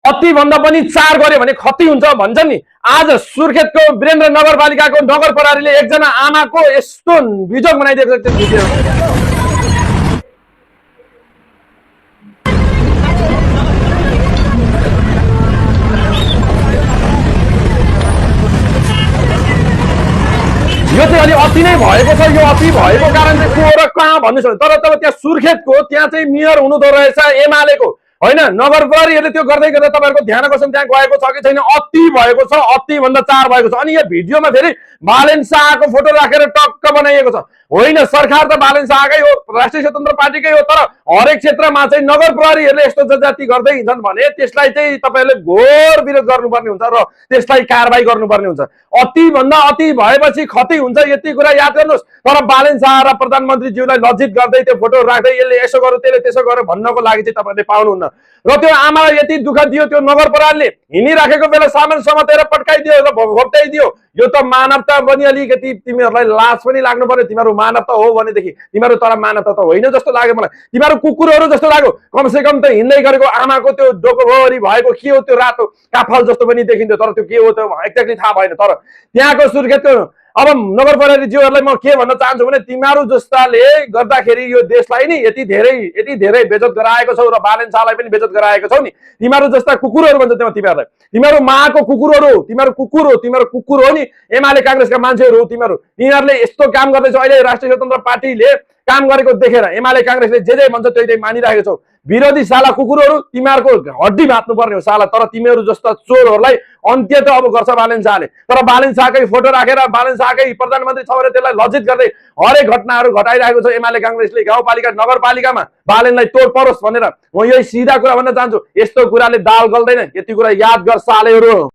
अति भन्दा पनि 4 गर्यो भने खती हुन्छ भन्छ नि। आज सुर्खेतको वीरेन्द्र नगरपालिकाको नगर प्रहरीले एकजना आमाको यस्तो बिजोग बनाइदिएको छ। त्यो यो चाहिँ अलि अति नै भएको छ। यो अति भएको कारण चाहिँ को र कहाँ भन्नु छ। तर तब त्यहाँ सुर्खेतको त्यहाँ चाहिँ मेयर हुनुहुँदो रहेछ एमालेको होइन। नगर प्रहरीहरूले त्यो गर्दै गर्दा तपाईँहरूको ध्यान आकर्षण त्यहाँ गएको छ कि छैन? अति भएको छ, अति भन्दा 4 भएको छ। अनि यो भिडियोमा फेरि बालेन शाहको फोटो राखेर टक्क बनाइएको छ। होइन, सरकार त बालेन शाहकै हो, राष्ट्रिय स्वतन्त्र पार्टीकै हो, तर हरेक क्षेत्रमा चाहिँ नगर प्रहरीहरूले यस्तो जजाति गर्दै हिँड्छन् भने त्यसलाई चाहिँ तपाईँहरूले घोर विरोध गर्नुपर्ने हुन्छ र त्यसलाई कारबाही गर्नुपर्ने हुन्छ। अति भन्दा अति भएपछि खती हुन्छ, यति कुरा याद गर्नुहोस्। तर बालेन शाह र प्रधानमन्त्रीज्यूलाई लज्जित गर्दै त्यो फोटो राख्दै यसले यसो गर्यो त्यसले त्यसो गर्यो भन्नको लागि चाहिँ तपाईँहरूले पाउनुहुन्न। र त्यो आमालाई यति दुःख दियो त्यो नगर प्रहरीले, हिँडिराखेको बेला सामान समातेर पट्काइदियो र घोप्टाइदियो। यो त मानवता पनि अलिकति तिमीहरूलाई लाज पनि लाग्नु पर्यो। तिमीहरू मानवता हो भनेदेखि तिमीहरू तर मानवता त होइन जस्तो लाग्यो मलाई। तिमीहरू कुकुरहरू जस्तो लाग्यो। कमसे कम त हिँड्दै गरेको आमाको त्यो डोकोभरि भएको के हो त्यो रातो काफल जस्तो पनि देखिन्थ्यो। तर त्यो के हो त्यो एक्ज्याक्टली थाहा भएन। तर त्यहाँको सुर्खेतको अब नगर प्रहरीज्यूहरूलाई म के भन्न चाहन्छु भने तिमीहरू जस्ताले गर्दाखेरि यो देशलाई नि यति धेरै बेइज्जत गराएको छौ र बालेन शाहलाई पनि बेइज्जत गराएको छौ नि। तिमीहरू जस्ता कुकुरहरू भन्छ तिमीहरूलाई। तिमीहरू माको कुकुरहरू हो, तिमीहरू कुकुर हो नि। एमाले कांग्रेसका मान्छेहरू हो तिमीहरू। तिमीहरूले यस्तो काम गर्दैछौ। अहिले राष्ट्रिय स्वतन्त्र पार्टीले काम गरेको देखेर एमाले कांग्रेसले जे भन्छ त्यही मानिरहेको छौ। विरोधी साला कुकुरहरू, तिमीहरूको हड्डी भाँच्नुपर्ने हो साला। तर तिमीहरू जस्ता चोरहरूलाई अन्त्य त अब गर्छ बालेन शाहले। तर बालेन शाहकै फोटो राखेर बालेन शाहकै प्रधानमन्त्री छ भने त्यसलाई लज्जित गर्दै हरेक घटनाहरू घटाइरहेको छ एमाले कांग्रेसले। गाउँपालिका नगरपालिकामा बालेनलाई तोड परोस् भनेर म यही सिधा कुरा भन्न चाहन्छु। यस्तो कुराले दाल गल्दैन। यति कुरा याद गर सालेहरू।